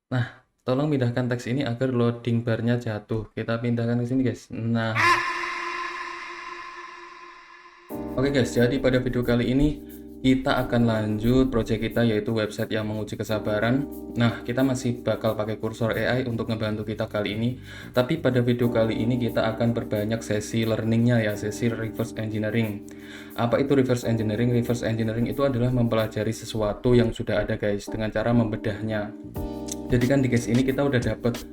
Nah, tolong pindahkan teks ini agar loading barnya jatuh. Kita pindahkan ke sini, guys. Nah, oke guys, jadi pada video kali ini kita akan lanjut project kita, yaitu website yang menguji kesabaran. Nah, kita masih bakal pakai kursor AI untuk ngebantu kita kali ini. Tapi pada video kali ini kita akan perbanyak sesi learningnya ya, sesi reverse engineering. Apa itu reverse engineering? Reverse engineering itu adalah mempelajari sesuatu yang sudah ada guys, dengan cara membedahnya. Jadi kan di case ini kita udah dapet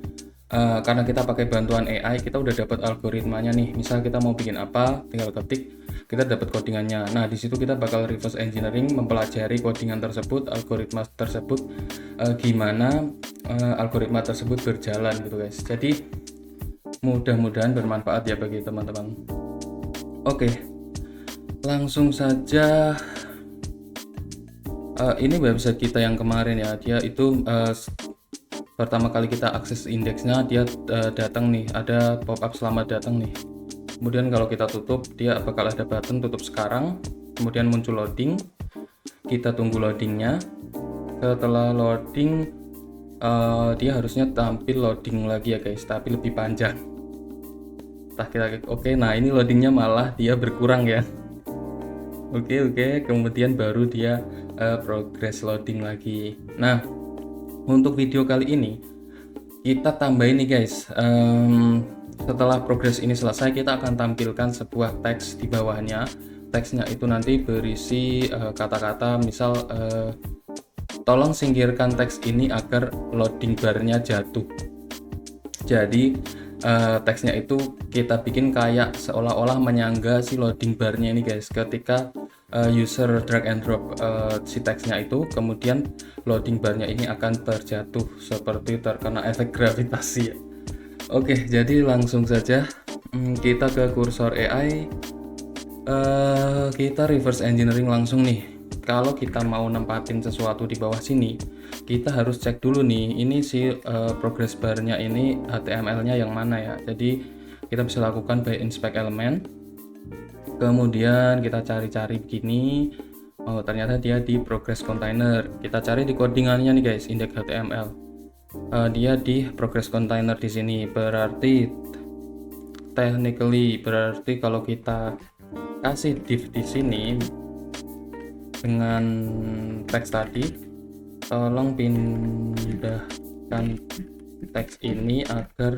karena kita pakai bantuan AI, kita udah dapat algoritmanya nih. Misal kita mau bikin apa, tinggal ketik, kita dapat codingannya. Nah, di situ kita bakal reverse engineering, mempelajari codingan tersebut, algoritma tersebut, gimana algoritma tersebut berjalan gitu guys. Jadi mudah-mudahan bermanfaat ya bagi teman-teman. Oke, langsung saja. Ini website kita yang kemarin ya, dia itu pertama kali kita akses indeksnya, dia datang nih, ada pop up selamat datang nih. Kemudian kalau kita tutup, dia bakal ada button tutup sekarang, kemudian muncul loading, kita tunggu loadingnya. Setelah loading, dia harusnya tampil loading lagi ya guys, tapi lebih panjang. Oke, nah ini loadingnya malah dia berkurang ya. Oke, kemudian baru dia progress loading lagi. Nah, untuk video kali ini kita tambahin nih guys, setelah progress ini selesai, kita akan tampilkan sebuah teks di bawahnya. Teksnya itu nanti berisi kata-kata, misal tolong singkirkan teks ini agar loading barnya jatuh. Jadi teksnya itu kita bikin kayak seolah-olah menyangga si loading barnya ini guys, ketika user drag and drop si teksnya itu, kemudian loading barnya ini akan terjatuh seperti terkena efek gravitasi. Oke, jadi langsung saja kita ke kursor AI, kita reverse engineering langsung nih. Kalau kita mau nempatin sesuatu di bawah sini, kita harus cek dulu nih, ini si progress barnya ini HTML-nya yang mana ya. Jadi kita bisa lakukan by inspect element, kemudian kita cari-cari begini. Oh, ternyata dia di progress container. Kita cari di codingannya nih guys, index HTML. Dia di progress container di sini. Berarti technically, berarti kalau kita kasih div di sini dengan teks tadi, tolong pindahkan teks ini agar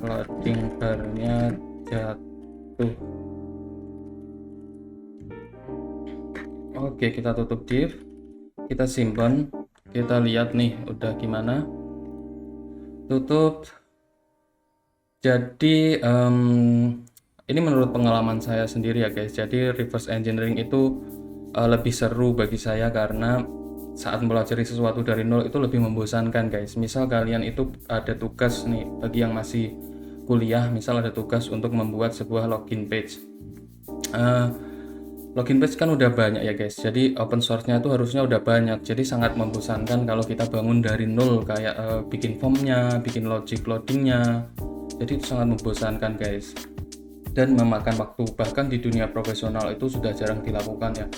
loading barnya jatuh. Oke, kita tutup div, kita simpan, kita lihat nih udah gimana. Tutup. Jadi ini menurut pengalaman saya sendiri ya guys. Jadi reverse engineering itu lebih seru bagi saya karena saat mempelajari sesuatu dari nol itu lebih membosankan guys. Misal kalian itu ada tugas nih, bagi yang masih kuliah, misal ada tugas untuk membuat sebuah login page. Login page kan udah banyak ya guys, jadi open source-nya itu harusnya udah banyak, jadi sangat membosankan kalau kita bangun dari nol, kayak bikin formnya, bikin logic loadingnya, jadi itu sangat membosankan guys, dan memakan waktu. Bahkan di dunia profesional itu sudah jarang dilakukan ya.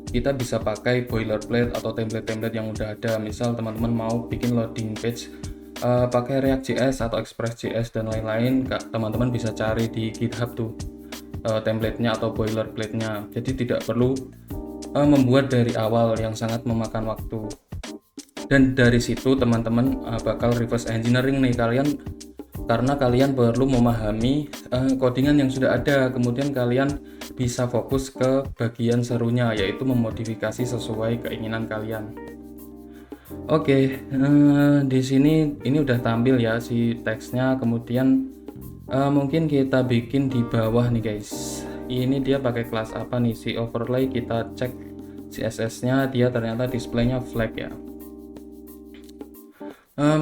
Kita bisa pakai boilerplate atau template-template yang udah ada. Misal teman-teman mau bikin loading page pakai React.js atau Express.js dan lain-lain, teman-teman bisa cari di GitHub tuh template-nya atau boilerplate-nya. Jadi tidak perlu membuat dari awal yang sangat memakan waktu. Dan dari situ teman-teman bakal reverse engineering nih kalian, karena kalian perlu memahami codingan yang sudah ada, kemudian kalian bisa fokus ke bagian serunya, yaitu memodifikasi sesuai keinginan kalian. Oke, di sini ini udah tampil ya si teksnya. Kemudian mungkin kita bikin di bawah nih guys. Ini dia pakai kelas apa nih, si overlay. Kita cek CSS-nya, dia ternyata displaynya flag ya.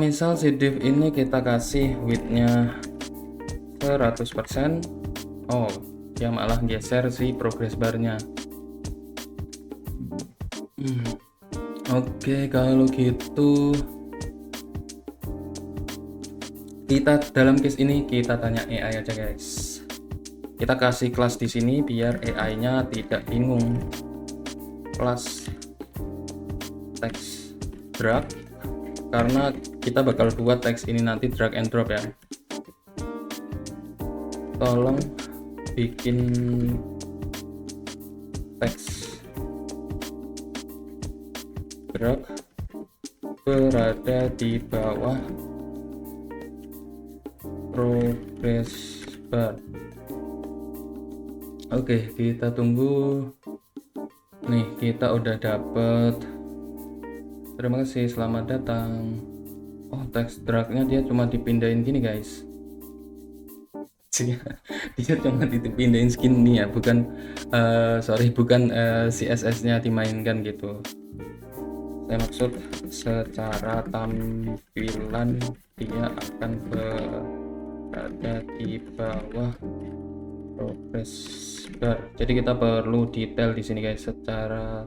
Misal si div ini kita kasih width-nya 100%. Oh, dia malah geser si progress bar-nya. Oke, kalau gitu kita dalam case ini kita tanya AI aja guys. Kita kasih kelas di sini biar AI-nya tidak bingung. Kelas text drag, karena kita bakal buat teks ini nanti drag and drop ya. Tolong bikin teks drag berada di bawah progress bar. Oke, kita tunggu. Nih, kita udah dapet. Terima kasih, selamat datang. Oh, teks dragnya dia cuma dipindahin gini guys. Dia cuma dipindahin skin nih ya, bukan bukan CSS-nya dimainkan gitu. Saya maksud secara tampilan dia akan berada di bawah progress bar. Jadi kita perlu detail di sini guys, secara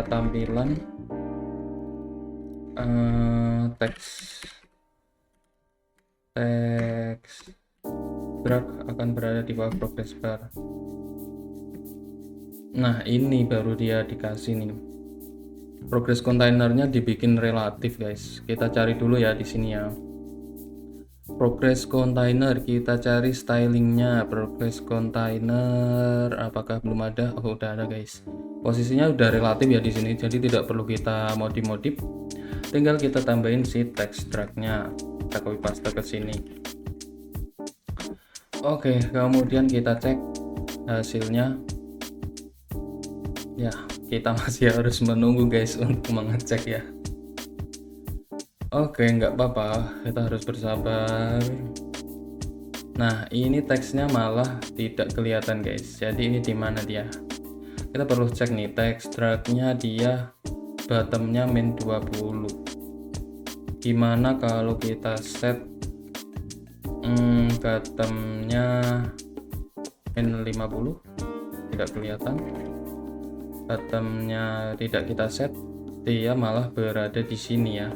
tampilan teks drag akan berada di bawah progress bar. Nah, ini baru dia dikasih nih. Progress kontainernya dibikin relatif guys. Kita cari dulu ya di sini ya. Progress container, kita cari stylingnya. Progress container apakah belum ada? Oh, udah ada guys. Posisinya udah relatif ya di sini, jadi tidak perlu kita modif. Tinggal kita tambahin si text dragnya. Kita copy paste ke sini. Oke, kemudian kita cek hasilnya. Ya, kita masih harus menunggu guys untuk mengecek ya. Oke, nggak apa-apa, kita harus bersabar. Nah, ini teksnya malah tidak kelihatan guys. Jadi ini di mana dia? Kita perlu cek nih, teks dragnya dia bottomnya min 20. Gimana kalau kita set bottomnya min 50? Tidak kelihatan. Bottomnya tidak kita set, dia malah berada di sini ya.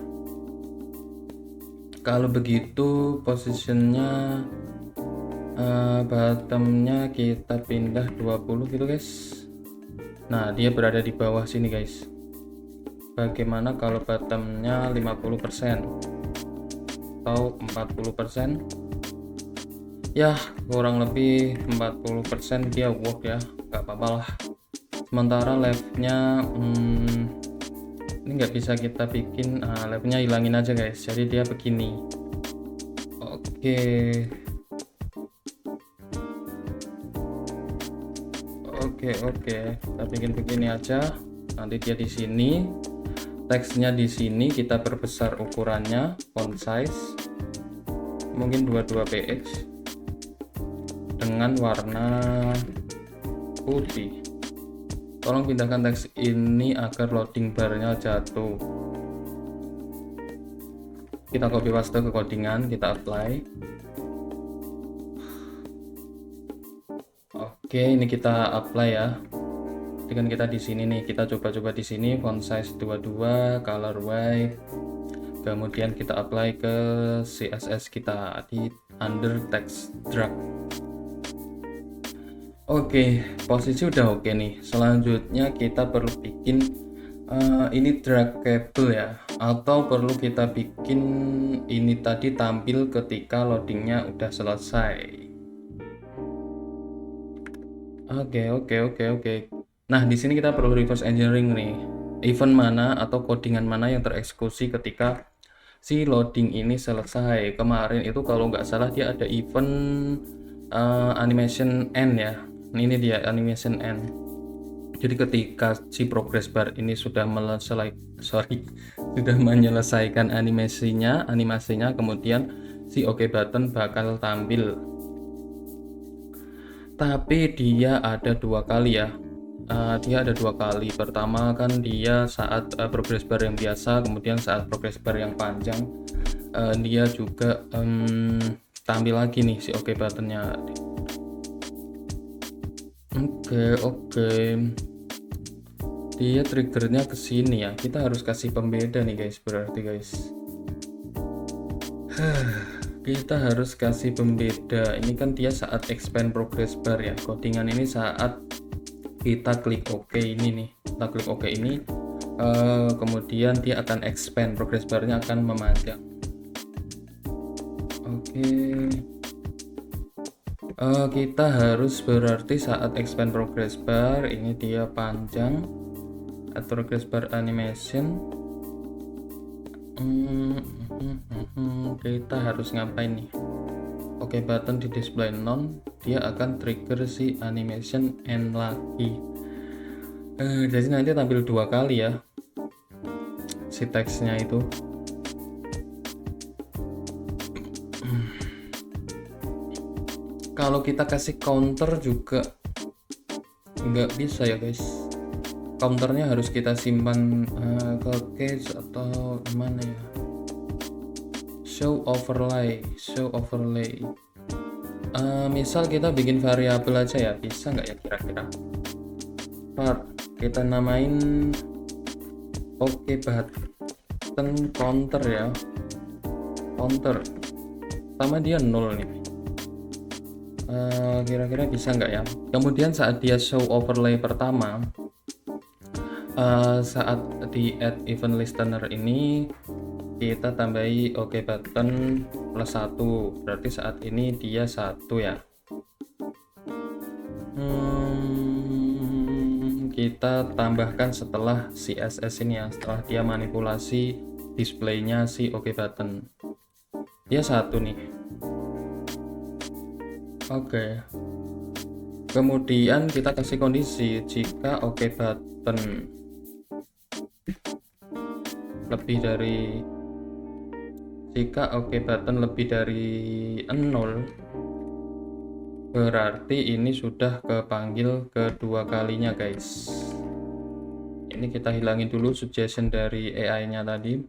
Kalau begitu positionnya bottomnya kita pindah 20 gitu guys. Nah, dia berada di bawah sini guys. Bagaimana kalau bottomnya 50% atau 40%? Ya, kurang lebih 40% dia work ya, nggak apa-apa lah. Sementara leftnya ini nggak bisa kita bikin, leftnya hilangin aja guys, jadi dia begini. Oke. Kita bikin begini aja. Nanti dia di sini, teksnya di sini kita perbesar ukurannya, font size mungkin 22 px dengan warna putih. Tolong pindahkan teks ini agar loading barnya jatuh. Kita copy paste ke codingan, kita apply. Oke, ini kita apply ya. Dengan kita di sini nih, kita coba-coba di sini font size 22, color white. Kemudian kita apply ke CSS kita di under text drag. Oke, posisi udah oke nih. Selanjutnya kita perlu bikin ini draggable ya, atau perlu kita bikin ini tadi tampil ketika loadingnya udah selesai. Oke. Nah, di sini kita perlu reverse engineering nih. Event mana atau codingan mana yang tereksekusi ketika si loading ini selesai. Kemarin itu kalau nggak salah dia ada event animation end ya. Ini dia animation end. Jadi ketika si progress bar ini sudah menyelesaikan animasinya, kemudian si OK button bakal tampil. Tapi dia ada dua kali ya. Dia ada dua kali. Pertama kan dia saat progress bar yang biasa, kemudian saat progress bar yang panjang dia juga tampil lagi nih si OK buttonnya. Oke. Dia triggernya ke sini ya. Kita harus kasih pembeda nih guys, berarti guys. Kita harus kasih pembeda. Ini kan dia saat expand progress bar ya. Codingan ini saat kita klik OK ini nih. Kita klik OK ini, kemudian dia akan expand, progress bar-nya akan memanjang. Oke. Kita harus berarti saat expand progress bar ini dia panjang atau progress bar animation. Kita harus ngapain nih? Oke, button di display none, dia akan trigger si animation end lagi. Jadi nanti tampil 2 kali ya si teksnya itu. Kalau kita kasih counter juga nggak bisa ya guys, counternya harus kita simpan ke cache atau gimana ya. Show overlay. Misal kita bikin variabel aja ya, bisa nggak ya kira-kira? Part kita namain oke button counter ya, counter sama dia 0 nih. Kira-kira bisa nggak ya? Kemudian saat dia show overlay pertama, saat di add event listener ini kita tambahi oke button plus 1, berarti saat ini dia 1 ya. Kita tambahkan setelah CSS ini ya, setelah dia manipulasi displaynya si oke button, dia 1 nih. Oke. Kemudian kita kasih kondisi jika oke button lebih dari -0, berarti ini sudah kepanggil kedua kalinya guys. Ini kita hilangin dulu suggestion dari AI-nya tadi.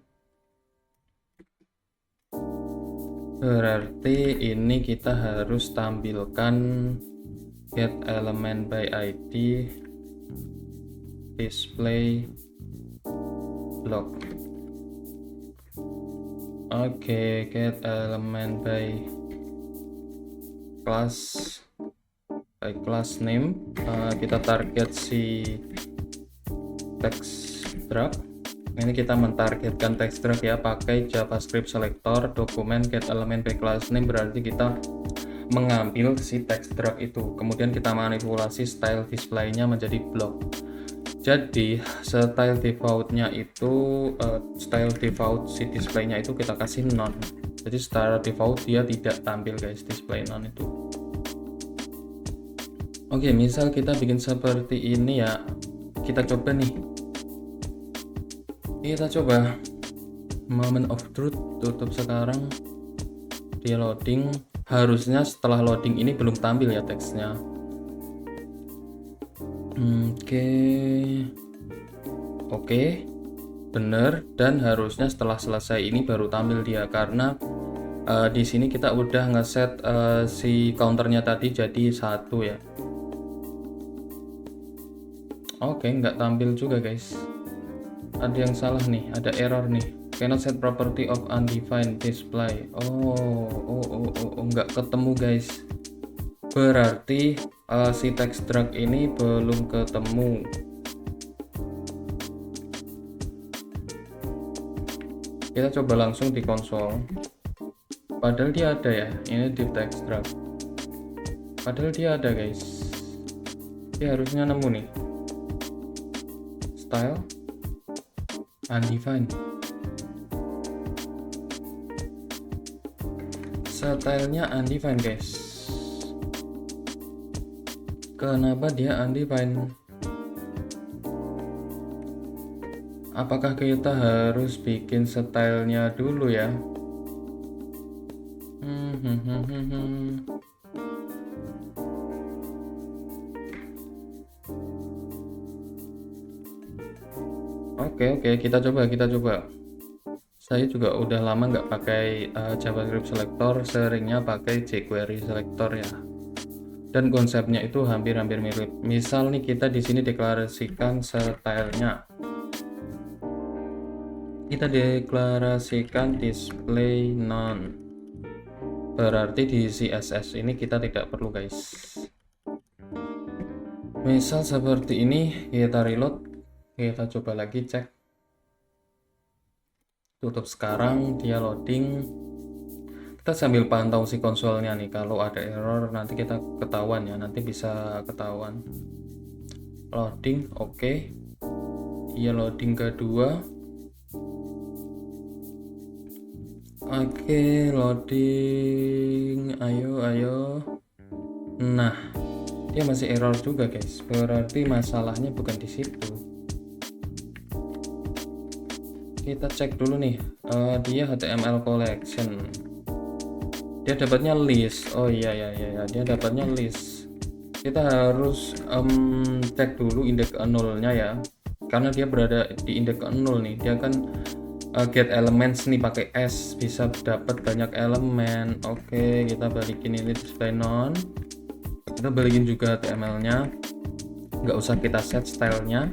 Berarti ini kita harus tampilkan get element by ID display block. Oke, get element by class name. Kita target si text drag. Ini kita mentargetkan text drag ya, pakai JavaScript selector dokumen get element by class name, berarti kita mengambil si text drag itu, kemudian kita manipulasi style display-nya menjadi block. Jadi style default-nya itu style default si display-nya itu kita kasih none. Jadi secara default dia tidak tampil guys, display none itu. Oke, misal kita bikin seperti ini ya, kita coba nih. Kita coba moment of truth, tutup sekarang, dia loading. Harusnya setelah loading ini belum tampil ya teksnya. Oke, bener, dan harusnya setelah selesai ini baru tampil dia, karena di sini kita udah ngeset si counternya tadi jadi 1 ya. Oke, nggak tampil juga guys. Ada yang salah nih, ada error nih. Cannot set property of undefined display. Nggak ketemu guys. Berarti si text drag ini belum ketemu. Kita coba langsung di konsol. Padahal dia ada ya, ini di text drag. Padahal dia ada guys. Dia harusnya nemu nih. Style undefined. Stylenya undefined guys. Kenapa dia undefined? Apakah kita harus bikin stylenya dulu ya? Oke, kita coba. Saya juga udah lama nggak pakai JavaScript selector, seringnya pakai jQuery selector ya. Dan konsepnya itu hampir-hampir mirip. Misal nih kita di sini deklarasikan stylenya. Kita deklarasikan display none. Berarti di CSS ini kita tidak perlu guys. Misal seperti ini, kita reload, kita coba lagi cek. tutup sekarang, dia loading. Kita sambil pantau si konsolnya nih, kalau ada error nanti kita ketahuan ya, nanti bisa ketahuan. Loading, oke. Dia loading kedua. Oke, loading. Ayo. Nah, dia masih error juga guys. Berarti masalahnya bukan di situ. Kita cek dulu nih. Dia HTML collection. Dia dapatnya list. Oh iya, dia dapatnya list. Kita harus cek dulu indeks ke nolnya ya, karena dia berada di indeks ke 0 nih. Dia kan get elements nih pakai S, bisa dapat banyak elemen. Oke, kita balikin ini display none. Kita balikin juga HTML-nya. Nggak usah kita set stylenya.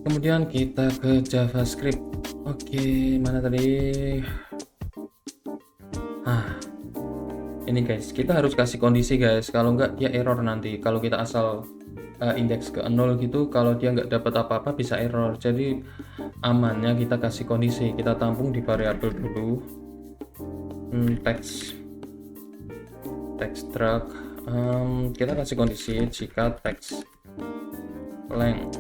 Kemudian kita ke JavaScript. Oke, mana tadi? Ini guys, kita harus kasih kondisi guys, kalau nggak dia error nanti. Kalau kita asal indeks ke 0 gitu, kalau dia nggak dapat apa-apa bisa error. Jadi amannya kita kasih kondisi, kita tampung di variabel dulu. Text struct, kita kasih kondisi jika text length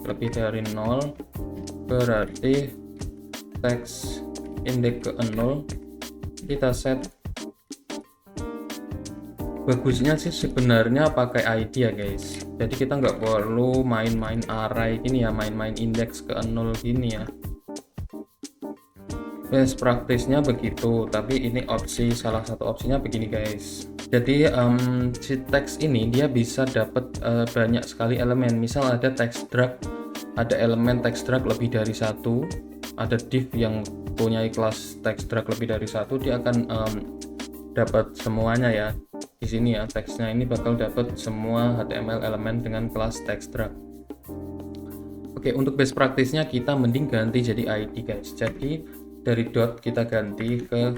lebih dari 0, berarti text indeks ke 0 kita set. Bagusnya sih sebenarnya pakai ID ya guys, jadi kita nggak perlu main-main array gini ya, main-main indeks ke 0 gini ya. Best practice-nya begitu, tapi ini opsi, salah satu opsinya begini guys. Jadi si teks ini dia bisa dapat banyak sekali elemen. Misal ada text drag, ada elemen text drag lebih dari satu, ada div yang punya kelas text drag lebih dari satu, dia akan dapat semuanya ya. Di sini ya, teksnya ini bakal dapat semua HTML elemen dengan kelas text drag. Oke, untuk best practice-nya kita mending ganti jadi ID guys. Jadi dari dot kita ganti ke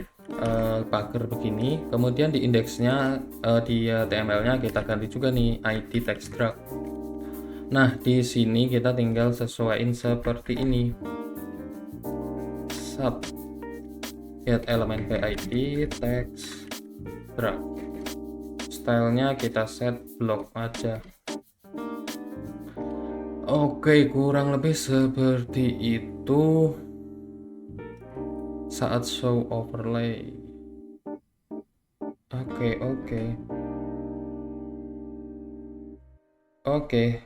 pagar begini, kemudian di indeksnya di HTML-nya kita ganti juga nih ID text drag. Nah, di sini kita tinggal sesuaiin seperti ini. Sub get element by ID text drag. Stylenya kita set block aja. Oke, kurang lebih seperti itu saat show overlay. Oke.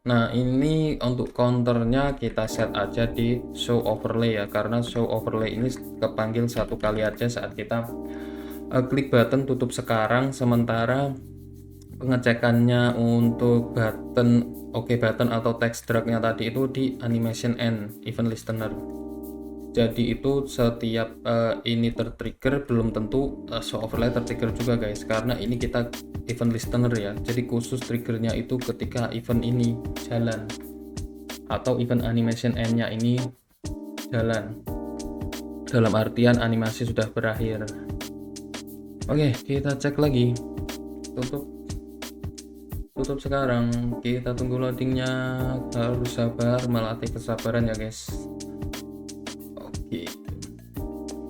Nah, ini untuk counternya kita set aja di show overlay ya, karena show overlay ini kepanggil satu kali aja saat kita klik button tutup sekarang, sementara pengecekannya untuk button button atau text drag-nya tadi itu di animation end event listener. Jadi itu setiap ini tertrigger belum tentu show overlay tertrigger juga guys, karena ini kita event listener ya. Jadi khusus triggernya itu ketika event ini jalan atau event animation end-nya ini jalan, dalam artian animasi sudah berakhir. Oke, kita cek lagi. Tutup sekarang. Kita tunggu loadingnya. Harus sabar, melatih kesabaran ya guys. Oke,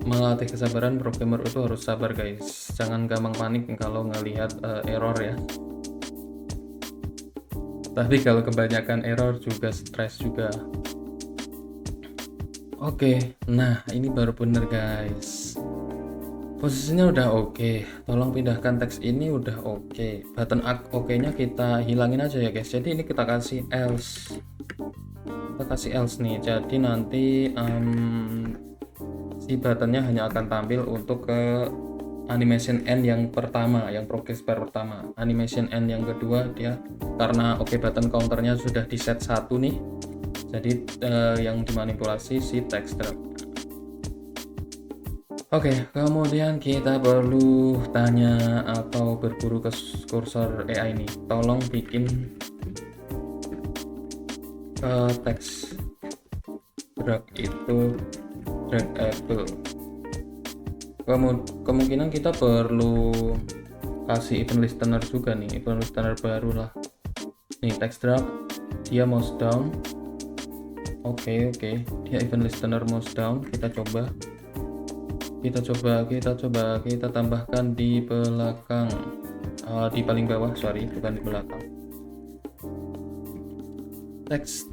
melatih kesabaran, programmer itu harus sabar guys. Jangan gampang panik kalau ngelihat error ya. Tapi kalau kebanyakan error juga stres juga. Oke, nah ini baru bener guys. Posisinya udah oke. Tolong pindahkan teks ini udah oke. Button oke-nya kita hilangin aja ya guys. Jadi ini kita kasih else. Kita kasih else nih. Jadi nanti si buttonnya hanya akan tampil untuk ke animation end yang pertama, yang progress bar pertama. Animation end yang kedua dia karena button counternya sudah di set 1 nih. Jadi yang dimanipulasi si text drag. Oke, kemudian kita perlu tanya atau berburu ke kursor AI ini. Tolong bikin teks drag itu dragable. Kemungkinan kita perlu kasih event listener juga nih, event listener baru lah. Nih text drag, dia mouse down. Oke, dia event listener mouse down. Kita tambahkan di belakang, di paling bawah, sorry, bukan di belakang. Text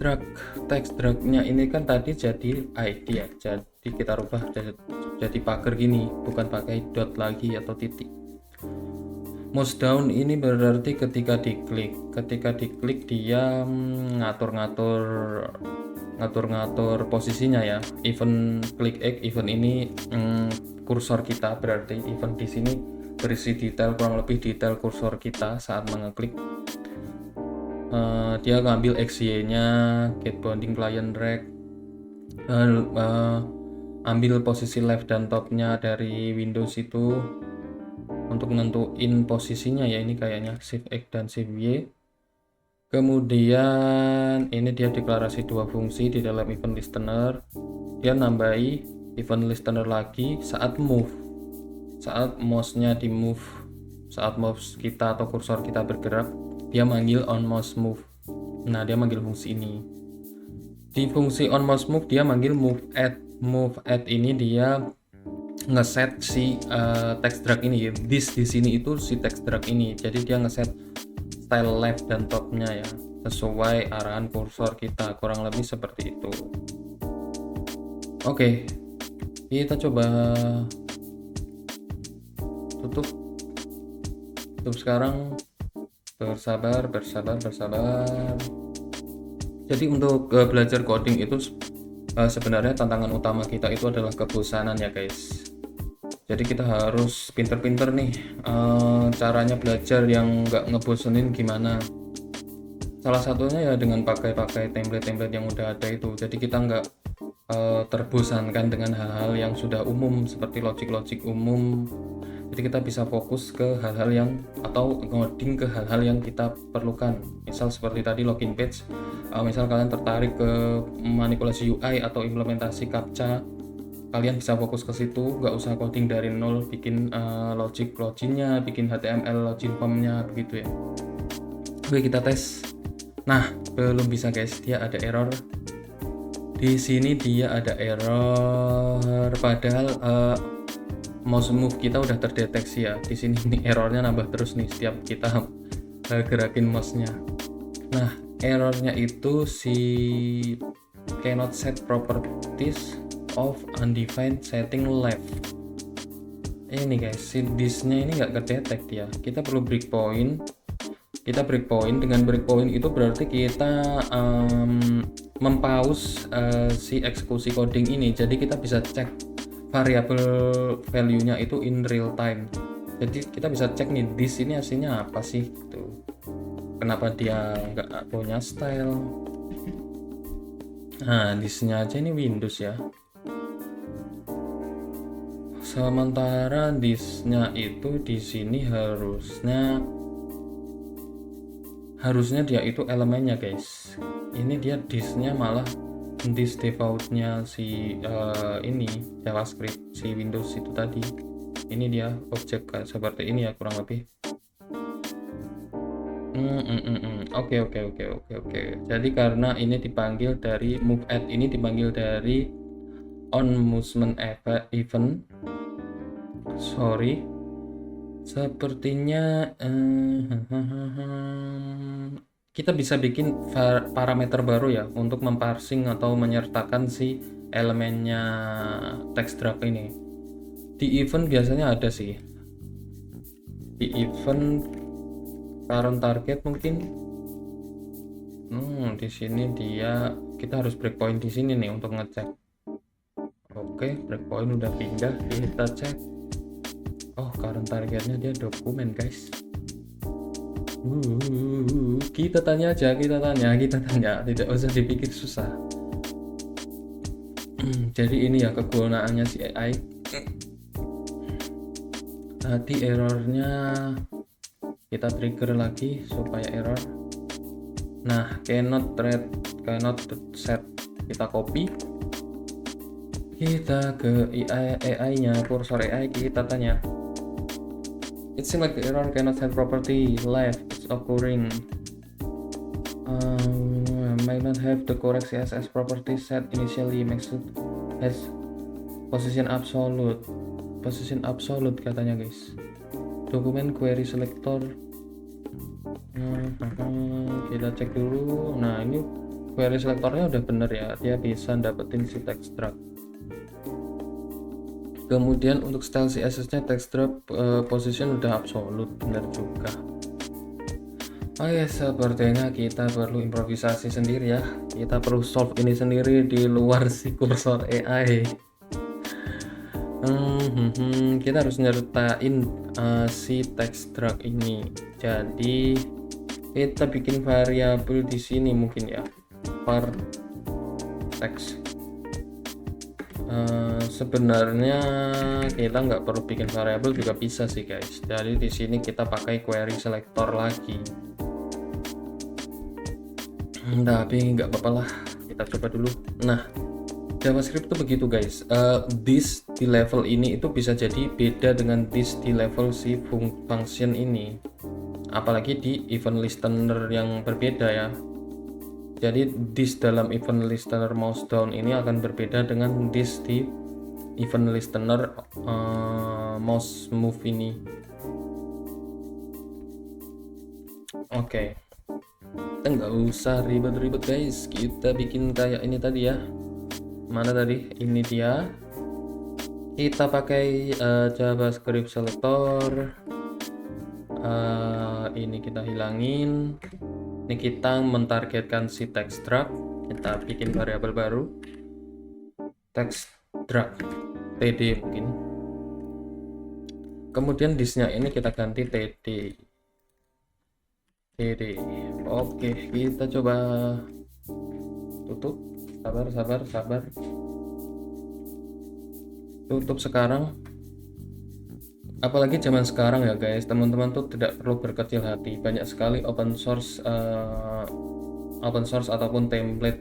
drag-nya ini kan tadi jadi ID ya, jadi kita rubah jadi pagar gini, bukan pakai dot lagi atau titik. Mouse down ini berarti ketika diklik dia ngatur posisinya ya. Event klik X, event ini kursor kita, berarti event di sini berisi detail, kurang lebih detail kursor kita saat mengeklik. Dia ngambil XY nya, get bounding client drag, ambil posisi left dan topnya dari Windows itu untuk nentuin posisinya ya, ini kayaknya Shift X dan Shift Y. Kemudian ini dia deklarasi dua fungsi di dalam event listener. Dia nambahi event listener lagi saat mouse-nya di move, saat mouse kita atau kursor kita bergerak, dia manggil on mouse move. Nah, dia manggil fungsi ini. Di fungsi on mouse move dia manggil move add ini dia ngeset si text drag ini. This di sini itu si text drag ini. Jadi dia ngeset style left dan topnya ya, sesuai arahan kursor kita, kurang lebih seperti itu. Oke, kita coba tutup sekarang. Bersabar. Jadi untuk belajar coding itu sebenarnya tantangan utama kita itu adalah kebosanan ya guys. Jadi kita harus pinter-pinter nih caranya belajar yang nggak ngebosenin gimana. Salah satunya ya dengan pakai template yang udah ada itu. Jadi kita nggak terbosankan dengan hal-hal yang sudah umum seperti logic umum. Jadi kita bisa fokus ke hal-hal yang, atau ngoding ke hal-hal yang kita perlukan. Misal seperti tadi login page, misal kalian tertarik ke manipulasi UI atau implementasi CAPTCHA, kalian bisa fokus ke situ, nggak usah coding dari nol, bikin loginnya, bikin HTML login formnya begitu ya. Oke, kita tes. Nah, belum bisa guys, dia ada error. Di sini dia ada error, padahal mouse move kita udah terdeteksi ya. Di sini nih errornya nambah terus nih setiap kita gerakin mouse-nya. Nah, errornya itu si cannot set properties of undefined setting left. Ini guys, si disk-nya ini nggak kedetek ya. Kita perlu breakpoint. Dengan breakpoint itu berarti kita mempause si eksekusi coding ini. Jadi kita bisa cek variabel value-nya itu in real time. Jadi kita bisa cek nih disk ini aslinya apa sih gitu. Kenapa dia nggak punya style? Nah, disknya aja ini Windows ya. Sementara disknya itu di sini harusnya dia itu elemennya guys. Ini dia disknya malah disk defaultnya si ini JavaScript si Windows itu tadi. Ini dia objek seperti ini ya kurang lebih. Oke. Jadi karena ini dipanggil dari move add, ini dipanggil dari on movement event. Sorry, sepertinya kita bisa bikin parameter baru ya untuk memparsing atau menyertakan si elemennya text drag ini. Di event biasanya ada sih. Di event current target mungkin. Di sini kita harus breakpoint di sini nih untuk ngecek. Oke, breakpoint udah pindah, kita cek. Oh, current targetnya dia dokumen guys. Kita tanya, tidak usah dipikir susah. Jadi ini ya kegunaannya si AI. Tadi errornya kita trigger lagi supaya error. Nah, cannot set, kita copy, kita ke AI nya, kursor AI, kita tanya, it seems like the error cannot set property left is occurring. might not have the correct CSS property set initially. Maksud has position absolute katanya guys. Dokumen query selector. Kita cek dulu. Nah, ini query selectornya udah bener ya, dia bisa dapetin si text drag. Kemudian untuk style CSS nya text drag position udah absolute, bener juga. Oke, sepertinya kita perlu improvisasi sendiri ya, kita perlu solve ini sendiri di luar si kursor AI. Kita harus nyertain si text drag ini. Jadi kita bikin variabel di sini mungkin ya, var text. Sebenarnya kita nggak perlu bikin variabel juga bisa sih guys. Jadi di sini kita pakai query selector lagi. Tapi nggak apa-apa lah, kita coba dulu. Nah, JavaScript itu begitu guys. This di level ini itu bisa jadi beda dengan this di level si function ini, apalagi di event listener yang berbeda ya. Jadi this dalam event listener mouse down ini akan berbeda dengan this di event listener mouse move ini. Oke. Kita nggak usah ribet-ribet guys, kita bikin kayak ini tadi ya. Mana tadi? Ini dia. Kita pakai JavaScript selector. Ini kita hilangin. Ini kita mentargetkan si text drag. Kita bikin variabel baru, text drag td mungkin. Kemudian disnya ini kita ganti td. Oke, kita coba tutup. Sabar. Tutup sekarang. Apalagi zaman sekarang ya guys, teman-teman tuh tidak perlu berkecil hati. Banyak sekali open source ataupun template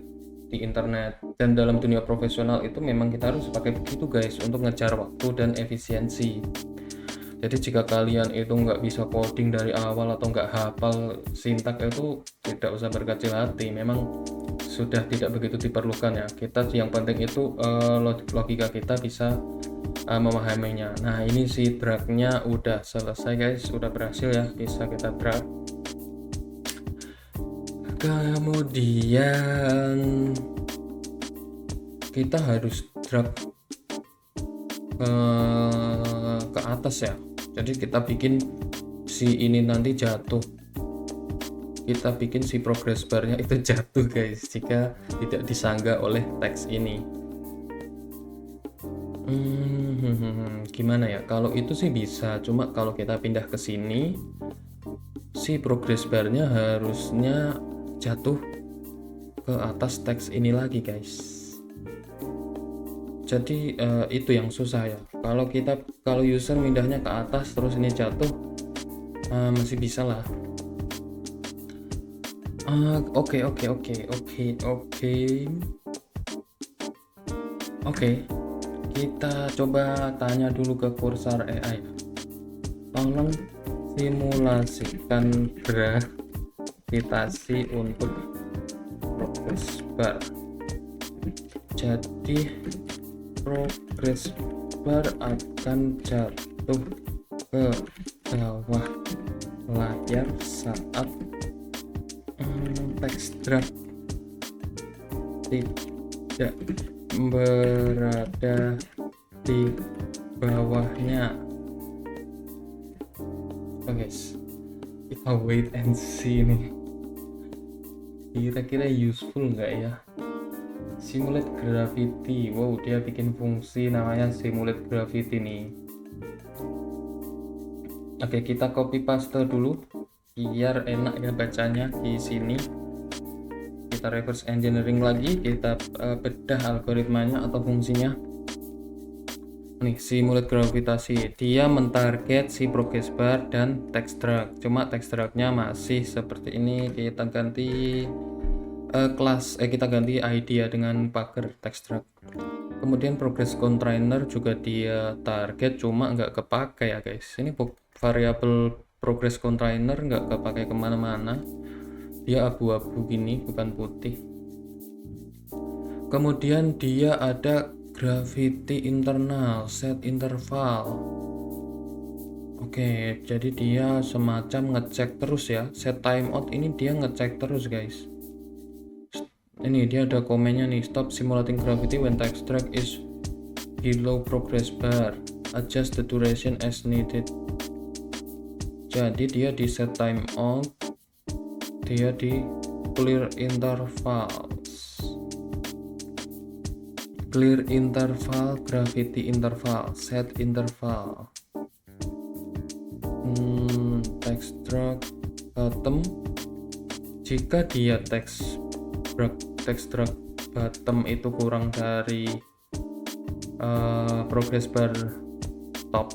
di internet. Dan dalam dunia profesional itu memang kita harus pakai begitu guys, untuk ngejar waktu dan efisiensi. Jadi jika kalian itu nggak bisa coding dari awal atau nggak hafal sintak, itu tidak usah berkecil hati. Memang sudah tidak begitu diperlukan ya. Kita yang penting itu logika kita bisa memahaminya. Nah, ini si dragnya udah selesai guys, udah berhasil ya, bisa kita drag. Kemudian kita harus drag ke atas ya. Jadi kita bikin si ini nanti jatuh, kita bikin si progress barnya itu jatuh guys jika tidak disangga oleh teks ini. Gimana ya, kalau itu sih bisa, cuma kalau kita pindah ke sini si progress barnya harusnya jatuh ke atas teks ini lagi guys. Jadi itu yang susah ya. Kalau user pindahnya ke atas terus ini jatuh, masih bisa lah. Oke. Kita coba tanya dulu ke kursor AI. Tolong simulasikan gravitasi untuk progress bar. Jadi progress bar akan jatuh ke bawah layar saat text drag tidak berada di bawahnya. Guys, kita wait and see nih, kira-kira useful nggak ya simulate gravity. Wow, dia bikin fungsi namanya simulate gravity nih. Oke, kita copy paste dulu biar enak ya bacanya di sini. Kita reverse engineering lagi, kita bedah algoritmanya atau fungsinya. Nih, simulate gravitasi, dia mentarget si progress bar dan text drag. Cuma text dragnya masih seperti ini. Kita ganti kita ganti ID ya dengan pagar text drag. Kemudian progress container juga dia target, cuma nggak kepakai ya guys. Ini variabel progress container nggak kepakai kemana-mana, dia abu-abu gini, bukan putih. Kemudian dia ada gravity internal, set interval. Oke, jadi dia semacam ngecek terus ya. Set timeout ini dia ngecek terus guys. Ini dia ada komennya nih, stop simulating gravity when text track is below progress bar, adjust the duration as needed. Jadi dia di set timeout, dia di clear intervals, clear interval, gravity interval, set interval, text track bottom. Jika dia text track bottom itu kurang dari progress bar top,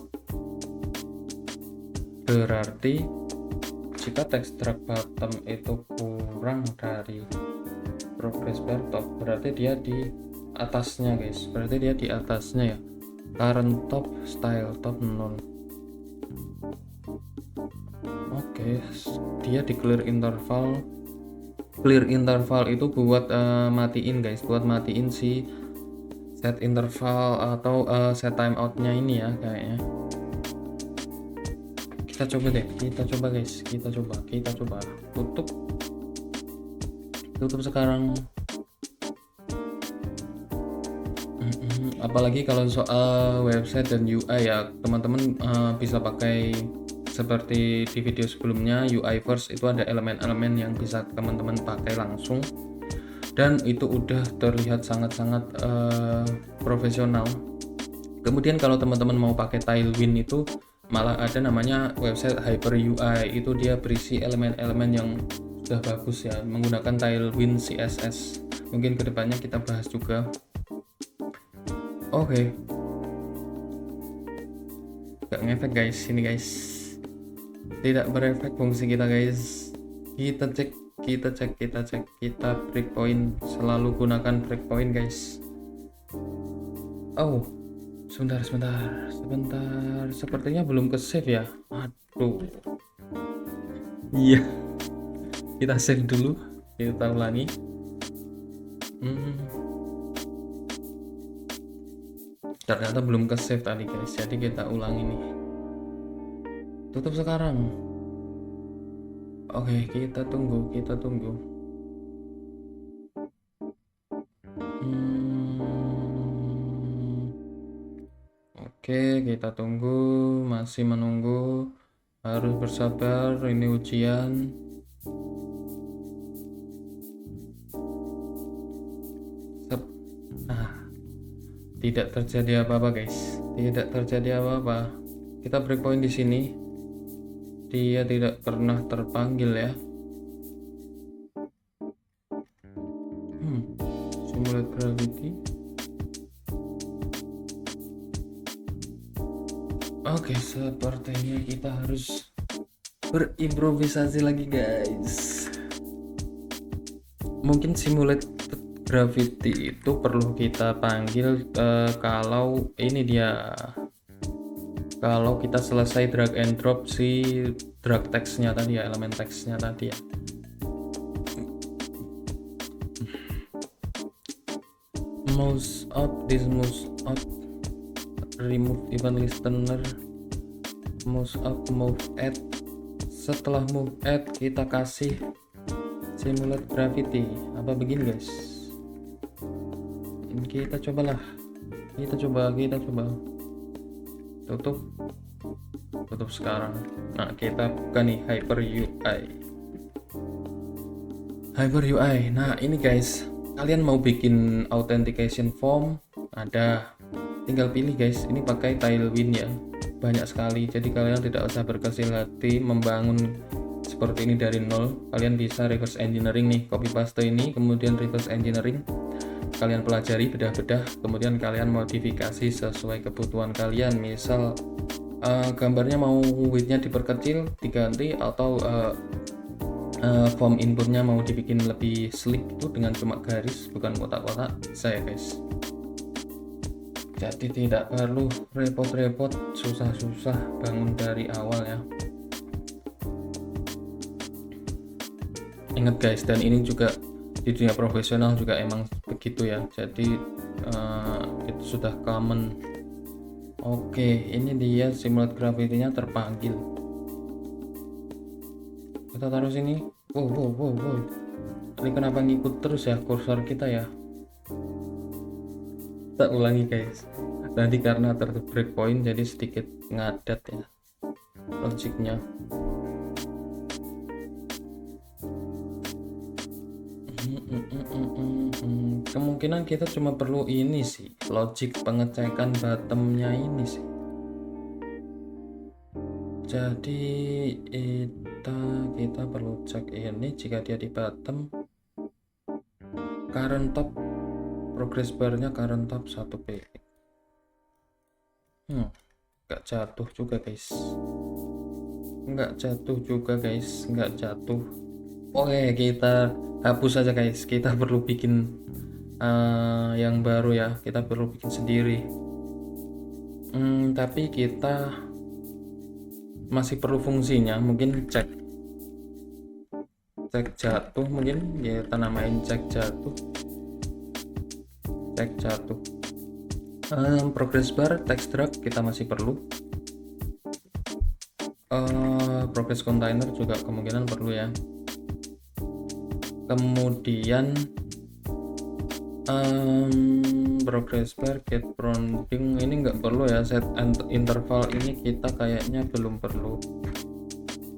berarti jika text track bottom itu kurang dari progress bar top, berarti dia di atasnya guys, berarti dia di atasnya ya. Current top, style top 0. Oke, dia di clear interval. Clear interval itu buat matiin guys, buat matiin si set interval atau set timeoutnya ini ya kayaknya. Kita coba deh, kita coba guys, kita coba tutup sekarang. Apalagi kalau soal website dan UI ya teman-teman bisa pakai seperti di video sebelumnya, UI first itu ada elemen-elemen yang bisa teman-teman pakai langsung dan itu udah terlihat sangat-sangat profesional. Kemudian kalau teman-teman mau pakai Tailwind itu malah ada namanya website Hyper UI, itu dia berisi elemen-elemen yang sudah bagus ya menggunakan Tailwind CSS. Mungkin kedepannya kita bahas juga. Oke. Gak ngefek guys, ini guys tidak berefek fungsi kita guys. Kita cek, kita breakpoint, selalu gunakan breakpoint guys. Oh, sebentar, sepertinya belum ke save ya. Aduh, iya, kita save dulu, kita ulangi. Ternyata belum ke save tadi guys, jadi kita ulangi nih. Tutup sekarang. Oke, kita tunggu. Oke, kita tunggu, masih menunggu, harus bersabar, ini ujian. Tidak terjadi apa-apa guys, tidak terjadi apa-apa. Kita breakpoint di sini. Dia tidak pernah terpanggil ya. Simulate gravity. Oke, sepertinya kita harus berimprovisasi lagi guys. Mungkin simulate gravity itu perlu kita panggil kalau ini dia, kalau kita selesai drag and drop si drag text-nya tadi ya, elemen text-nya tadi ya. Mouse out, this mouse out, remove event listener, mouse out, move add. Setelah move add kita kasih simulate gravity. Apa begini guys? Kita coba. Tutup sekarang. Nah, kita buka nih Hyper UI. Nah, ini guys, kalian mau bikin authentication form, ada, tinggal pilih guys. Ini pakai Tailwind ya, banyak sekali. Jadi kalian tidak usah berkecil hati membangun seperti ini dari nol. Kalian bisa reverse engineering nih, copy paste ini, kemudian reverse engineering. Kalian pelajari, bedah-bedah, kemudian kalian modifikasi sesuai kebutuhan kalian. Misal gambarnya mau width-nya diperkecil, diganti, atau form inputnya mau dibikin lebih sleek itu dengan cuma garis bukan kotak-kotak, saya guys. Jadi tidak perlu repot-repot, susah-susah bangun dari awal ya. Ingat guys, dan ini juga di dunia profesional juga emang begitu ya, jadi itu sudah common. Oke, ini dia simulate gravity-nya terpanggil. Kita taruh sini. Wow. Ini kenapa ngikut terus ya kursor kita ya? Kita ulangi guys. Nanti karena breakpoint jadi sedikit ngadat ya logiknya. Kemungkinan kita cuma perlu ini sih, logik pengecekan bottomnya ini sih. Jadi kita perlu cek ini, jika dia di bottom, current top, progress barnya current top 1p. Nggak jatuh juga guys, nggak jatuh. Oke, kita hapus aja guys, kita perlu bikin yang baru ya, kita perlu bikin sendiri. Tapi kita masih perlu fungsinya, mungkin cek jatuh, mungkin kita namain cek jatuh. Progress bar, text drag kita masih perlu. Progress container juga kemungkinan perlu ya. Kemudian progress bar, get bounding ini nggak perlu ya. Set interval ini kita kayaknya belum perlu,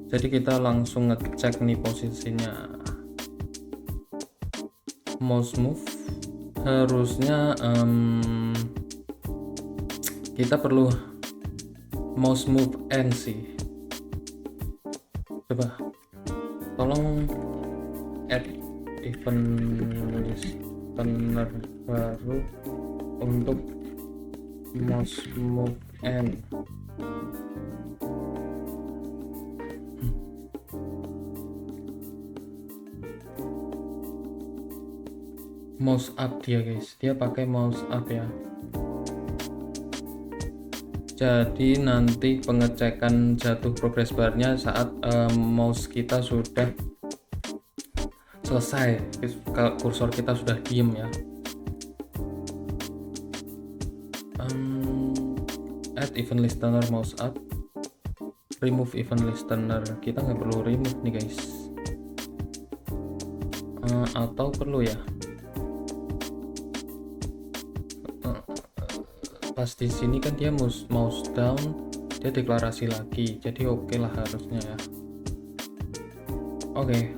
jadi kita langsung ngecek nih posisinya. Mouse move harusnya kita perlu mouse move N sih. Coba tolong add event listener baru untuk mouse move N. Mouse up dia guys, dia pakai mouse up ya. Jadi nanti pengecekan jatuh progress barnya saat mouse kita sudah selesai, kursor kita sudah diem ya. Add event listener mouse up, remove event listener, kita nggak perlu remove nih guys. Atau perlu ya? Pas di sini kan dia mouse down, dia deklarasi lagi, jadi oke lah harusnya ya. Oke.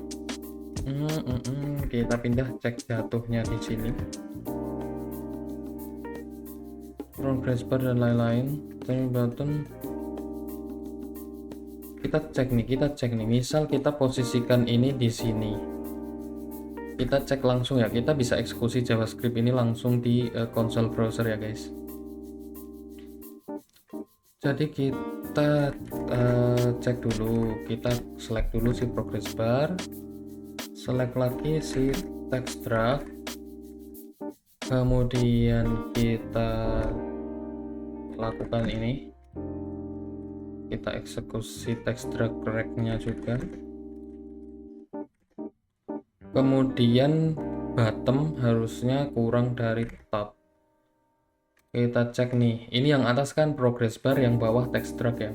Kita pindah cek jatuhnya di sini, progress bar dan lain-lain. Button kita cek nih, misal kita posisikan ini di sini, kita cek langsung ya, kita bisa eksekusi JavaScript ini langsung di console browser ya guys. Jadi kita cek dulu, kita select dulu si progress bar, select lagi si text drag, kemudian kita lakukan ini, kita eksekusi text drag track-nya juga, kemudian bottom harusnya kurang dari top. Kita cek nih, ini yang atas kan progress bar, yang bawah text drag ya.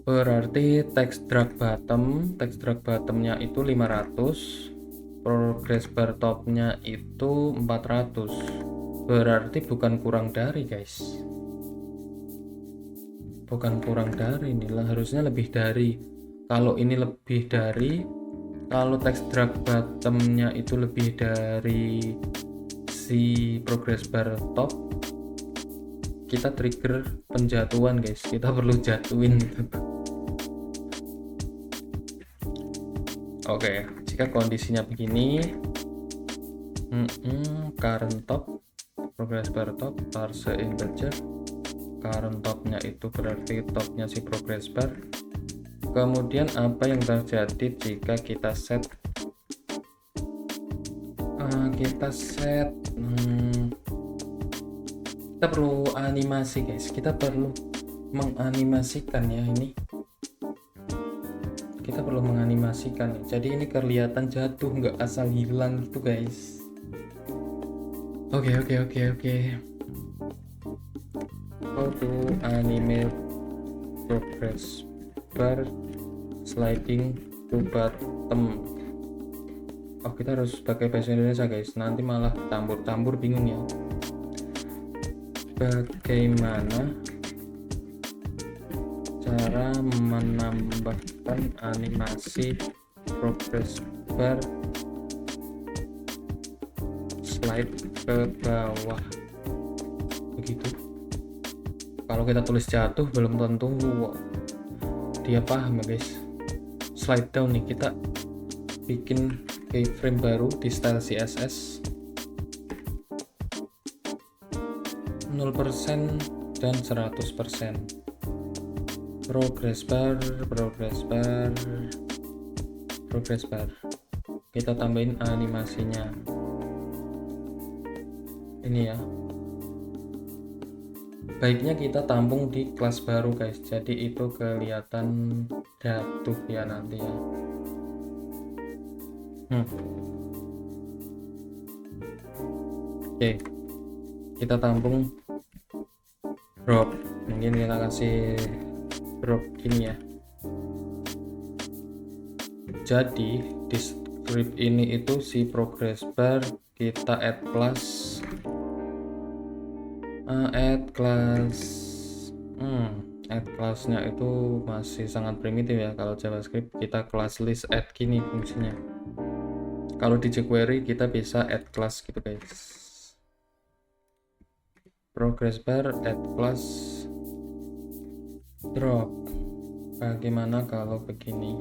Berarti text drag bottomnya itu 500, progress bar topnya itu 400. Berarti bukan kurang dari guys, bukan kurang dari, inilah harusnya lebih dari. Kalau ini lebih dari, kalau text drag bottomnya itu lebih dari si progress bar top, kita trigger penjatuhan guys, kita perlu jatuhin. Oke, jika kondisinya begini, current top, progress bar top, parse integer, current topnya itu berarti topnya si progress bar. Kemudian apa yang terjadi jika kita set kita perlu animasi guys, kita perlu menganimasikan ya, ini kita perlu menganimasikan. Jadi ini kelihatan jatuh, nggak asal hilang gitu guys. Oke. How to animate progress bar sliding to bottom. Oh, kita harus pakai bahasa Indonesia guys, nanti malah campur bingung ya. Bagaimana cara menambahkan animasi progress bar slide ke bawah, begitu. Kalau kita tulis jatuh belum tentu dia paham ya guys. Slide down nih, kita bikin keyframe baru di style CSS 0% dan 100%. Progress bar. Kita tambahin animasinya. Ini ya. Baiknya kita tampung di kelas baru guys, jadi itu kelihatan jatuh ya nanti ya. Oke, kita tampung drop. Mungkin kita kasih drop gini ya. Jadi di script ini itu si progress bar kita add class classnya itu masih sangat primitif ya. Kalau JavaScript kita class list add gini fungsinya. Kalau di jQuery kita bisa add class gitu guys. Progress bar add class drop. Bagaimana kalau begini?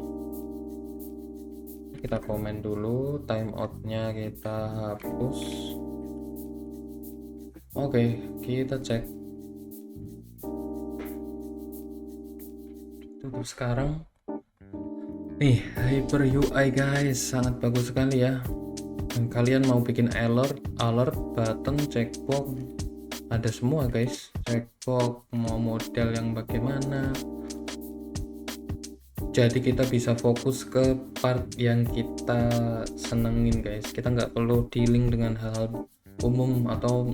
Kita komen dulu, timeoutnya kita hapus. Oke, kita cek. Tutup sekarang. Nih, Hyper UI guys, sangat bagus sekali ya. Dan kalian mau bikin alert, button, checkbox, ada semua guys. Checkbox, mau model yang bagaimana. Jadi kita bisa fokus ke part yang kita senengin guys. Kita nggak perlu dealing dengan hal umum atau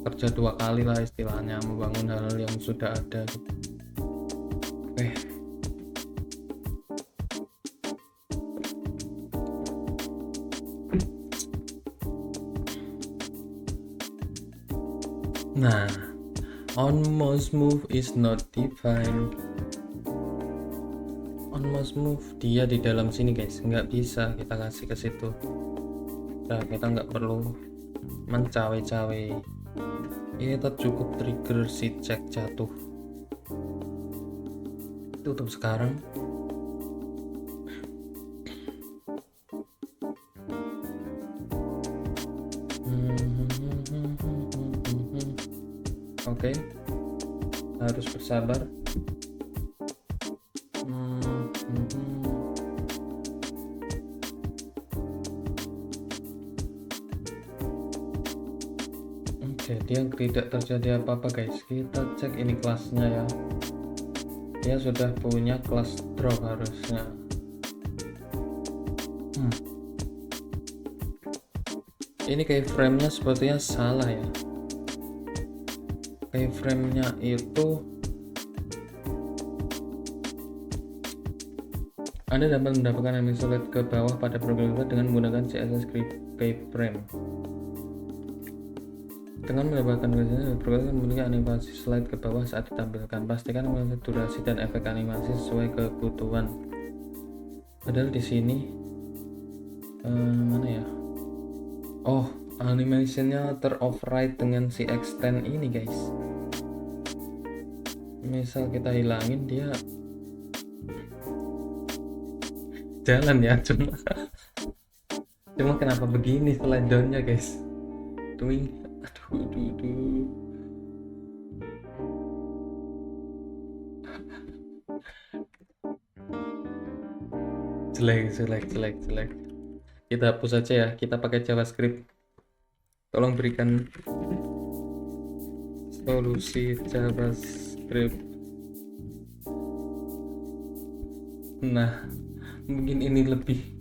kerja dua kali lah istilahnya, membangun hal yang sudah ada gitu. Oke. Nah, on mouse move is not defined. On mouse move dia di dalam sini guys, nggak bisa kita kasih ke situ. Nah, kita nggak perlu mencawe-cawe. Ini tetap cukup trigger si cek jatuh. Tutup sekarang. Oke, harus bersabar. Jadi yang tidak terjadi apa-apa guys. Kita cek ini kelasnya ya. Dia sudah punya kelas drop harusnya. Ini keyframe-nya sepertinya salah ya. Keyframe-nya itu Anda dapat mendapatkan animasi slide ke bawah pada program dengan menggunakan CSS keyframe. Dengan mendapatkan program memiliki animasi slide ke bawah saat ditampilkan. Pastikan memiliki durasi dan efek animasi sesuai kebutuhan. Padahal di sini mana ya? Oh, animasinya ter-override dengan si extend ini guys. Misal kita hilangin, dia jalan ya, cuma kenapa begini slide down-nya guys? Aduh. Jelek. Kita hapus saja ya, kita pakai JavaScript. Tolong berikan solusi JavaScript. Nah, mungkin ini lebih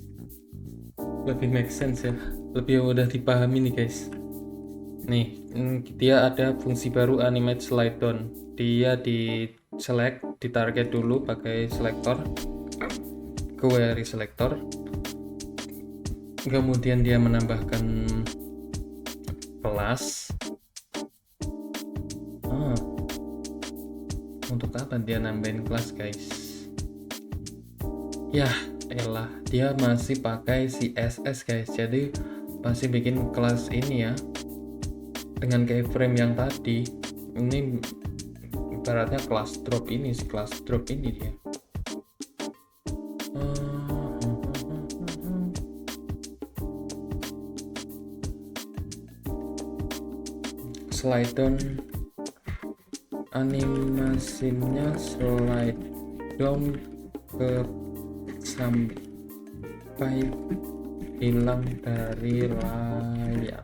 make sense ya, lebih mudah dipahami nih guys. Nih, dia ada fungsi baru animate slide down. Dia di select, di target dulu pakai selector, query selector. Kemudian dia menambahkan kelas. Untuk apa dia nambahin kelas, guys? Ya elah, dia masih pakai CSS, guys. Jadi masih bikin kelas ini ya dengan keyframe yang tadi. Ini ibaratnya kelas drop ini dia. Slide down, animasinya slide down ke sampai hilang dari layar.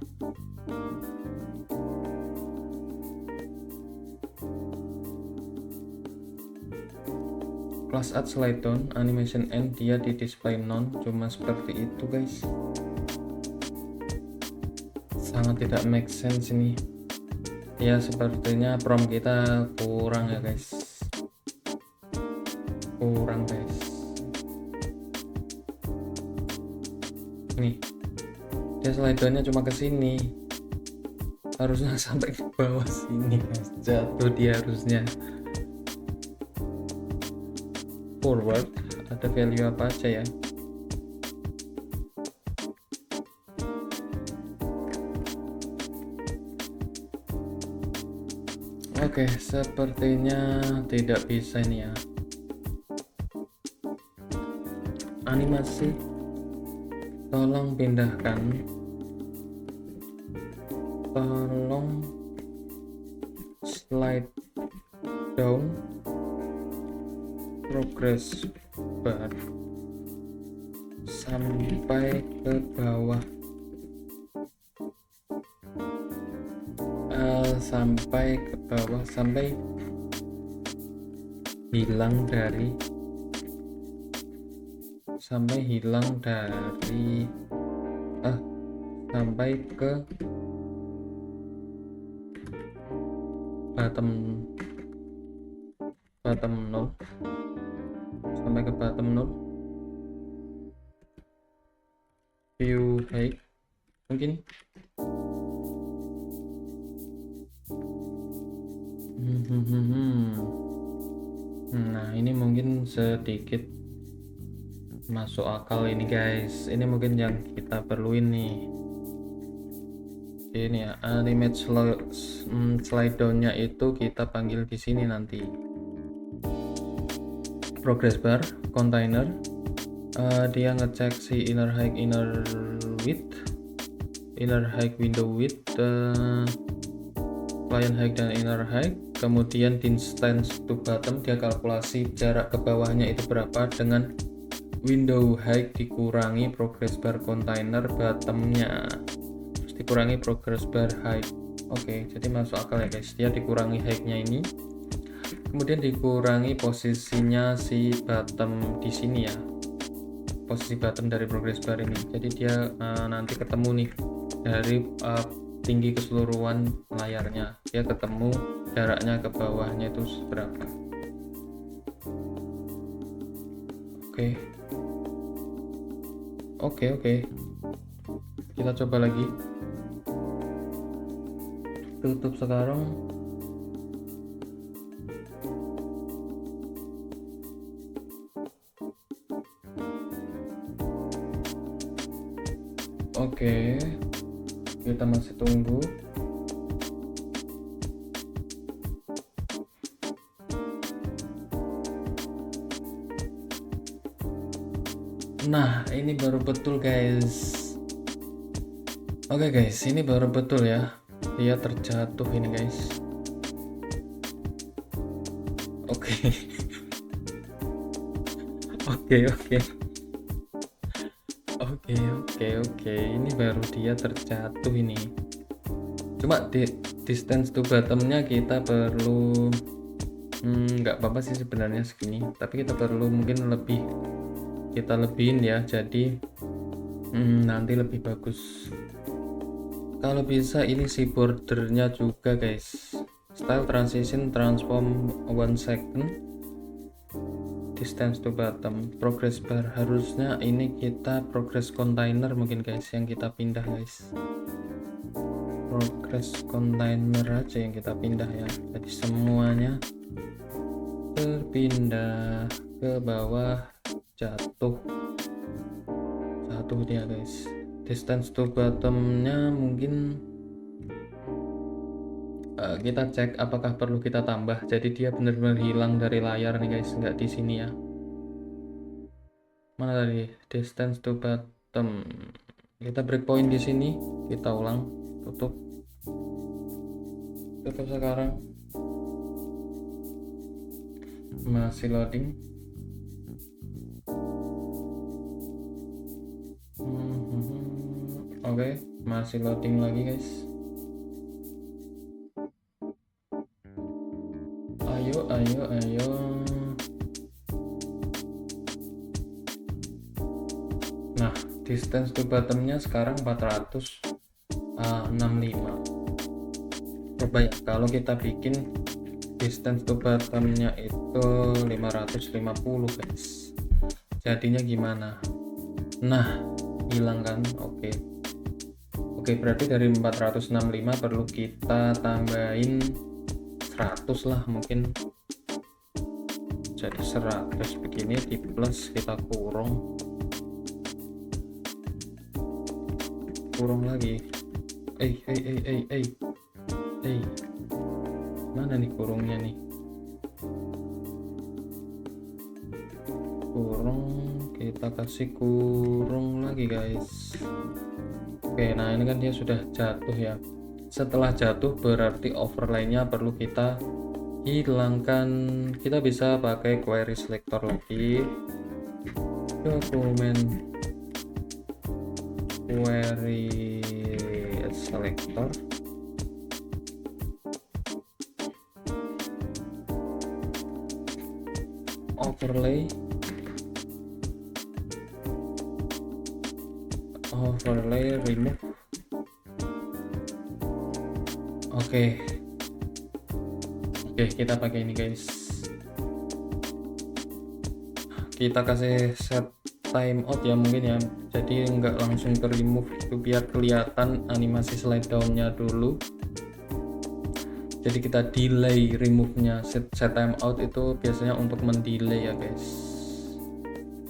Class add slide down, animation end, dia di display none, cuma seperti itu, guys. Sangat tidak make sense ini. Ya sepertinya prompt kita kurang ya, guys. Kurang, guys. Nih, dia slide down-nya cuma ke sini. Harusnya sampai ke bawah sini, guys. Jatuh dia harusnya. Forward, ada value apa aja ya? Oke, sepertinya tidak bisa ini ya. Animasi, tolong pindahkan. Tolong slide down progress bar sampai ke bawah, sampai hilang dari sampai ke bottom node, sampai ke bottom node. View height mungkin. Nah ini mungkin sedikit masuk akal ini, guys. Ini mungkin yang kita perluin nih. Ini ya, animate slide down-nya itu kita panggil di sini nanti. Progress bar, container, dia ngecek si inner height, inner width, inner height, window width, client height dan inner height. Kemudian distance to bottom, dia kalkulasi jarak ke bawahnya itu berapa dengan window height dikurangi progress bar container bottomnya, terus dikurangi progress bar height. Oke, jadi masuk akal ya, guys. Dia dikurangi height-nya ini, kemudian dikurangi posisinya si bottom di sini ya, posisi bottom dari progress bar ini. Jadi dia nanti ketemu nih dari tinggi keseluruhan layarnya, dia ketemu jaraknya ke bawahnya itu berapa. Oke, kita coba lagi, tutup sekarang. Oke, kita masih tunggu. Nah ini baru betul, guys. Oke, guys, ini baru betul ya, dia terjatuh ini, guys. Oke. Oke, ini baru dia terjatuh ini. Cuma di distance to bottomnya kita perlu nggak apa-apa sih sebenarnya segini, tapi kita perlu mungkin kita lebihin ya, jadi nanti lebih bagus. Kalau bisa ini si bordernya juga guys, style transition transform 1 second, distance to bottom, progress bar. Harusnya ini kita progress container mungkin guys yang kita pindah guys, progress container aja yang kita pindah ya, jadi semuanya berpindah ke bawah, jatuh dia guys. Distance to bottomnya mungkin kita cek apakah perlu kita tambah, jadi dia benar-benar hilang dari layar nih guys, nggak di sini ya. Mana tadi distance to bottom, kita breakpoint di sini, kita ulang, tutup sekarang, masih loading. Oke, masih loading lagi guys. Ayo. Nah, distance to bottomnya sekarang 465. Coba ya, kalau kita bikin distance to bottomnya itu 550 guys, jadinya gimana? Nah, hilang kan? Oke, berarti dari 465 perlu kita tambahin 100 lah mungkin, jadi 100 begini, di plus kita kurung lagi. Mana nih kurungnya nih? Kita kasih kurung lagi guys. Oke, nah ini kan dia sudah jatuh ya. Setelah jatuh berarti overlay-nya perlu kita hilangkan. Kita bisa pakai query selector lagi, dokumen query selector, overlay remove. Oke, kita pakai ini guys, kita kasih set timeout ya mungkin ya, jadi nggak langsung ke remove itu, biar kelihatan animasi slide down-nya dulu. Jadi kita delay remove-nya. Set timeout itu biasanya untuk mendelay ya guys.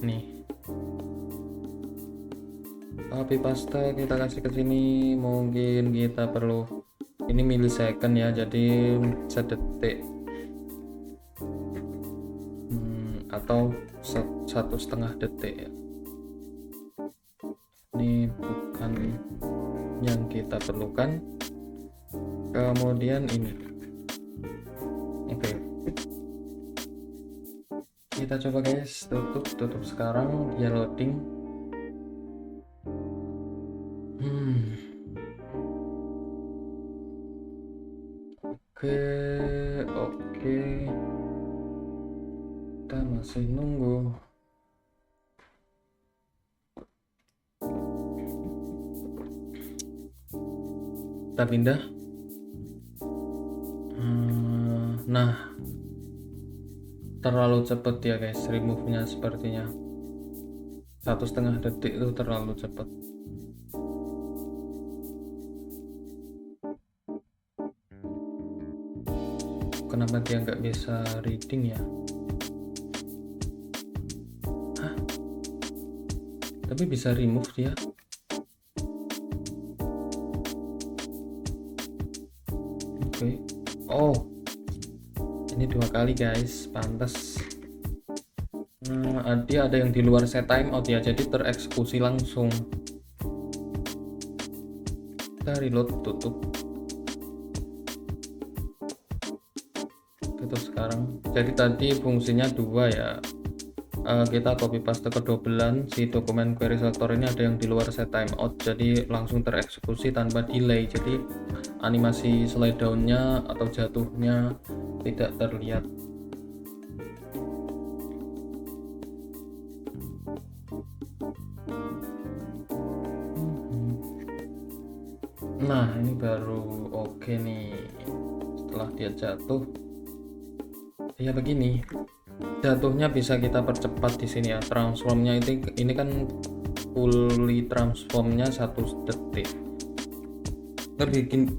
Nih, copy paste kita kasih ke sini, mungkin kita perlu ini millisecond ya, jadi sedetik atau 1,5 detik ya. Ini bukan yang kita perlukan. Kemudian ini, oke, kita coba guys, tutup sekarang, dia loading. Oke, kita masih nunggu. Kita pindah. Nah, terlalu cepet ya guys remove-nya, sepertinya 1,5 detik itu terlalu cepat. Kenapa dia nggak bisa reading ya? Hah? Tapi bisa remove dia. Oke. Oh, ini 2 kali guys, pantas. Dia ada yang di luar set timeout ya, jadi tereksekusi langsung. Kita reload, tutup sekarang. Jadi tadi fungsinya 2 ya, kita copy paste kedobelan. Si dokumen query selector ini ada yang di luar set timeout, jadi langsung tereksekusi tanpa delay, jadi animasi slide down-nya atau jatuhnya tidak terlihat. Nah, ini baru oke nih. Setelah dia jatuh, ya begini. Jatuhnya bisa kita percepat di sini ya. Transformnya ini kan fully transformnya 1 detik.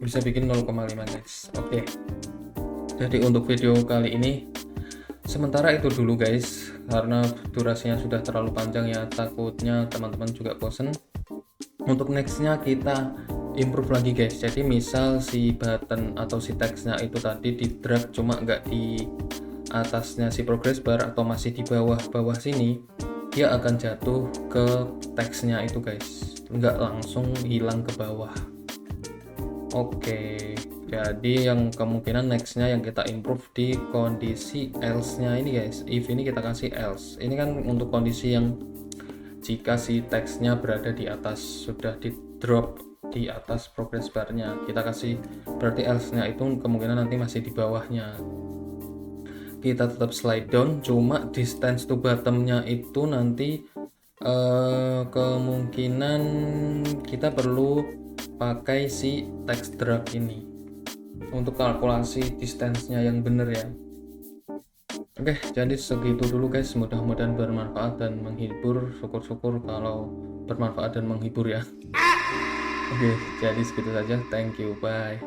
Bisa bikin 0,5 guys. Oke. Jadi untuk video kali ini sementara itu dulu guys, karena durasinya sudah terlalu panjang ya, takutnya teman-teman juga bosen. Untuk nextnya kita improve lagi guys. Jadi misal si button atau si teksnya itu tadi di drag cuma nggak di atasnya si progress bar atau masih di bawah sini, dia akan jatuh ke teksnya itu guys, nggak langsung hilang ke bawah. Oke, jadi yang kemungkinan nextnya yang kita improve di kondisi else nya ini guys. If ini kita kasih else, ini kan untuk kondisi yang jika si teksnya berada di atas, sudah di drop di atas progress barnya, kita kasih berarti else nya itu kemungkinan nanti masih di bawahnya. Kita tetap slide down, cuma distance to bottomnya itu nanti kemungkinan kita perlu pakai si text drag ini untuk kalkulasi distance-nya yang bener ya. Oke, jadi segitu dulu guys, mudah-mudahan bermanfaat dan menghibur. Syukur-syukur kalau bermanfaat dan menghibur ya. Oke, jadi segitu saja, thank you, bye.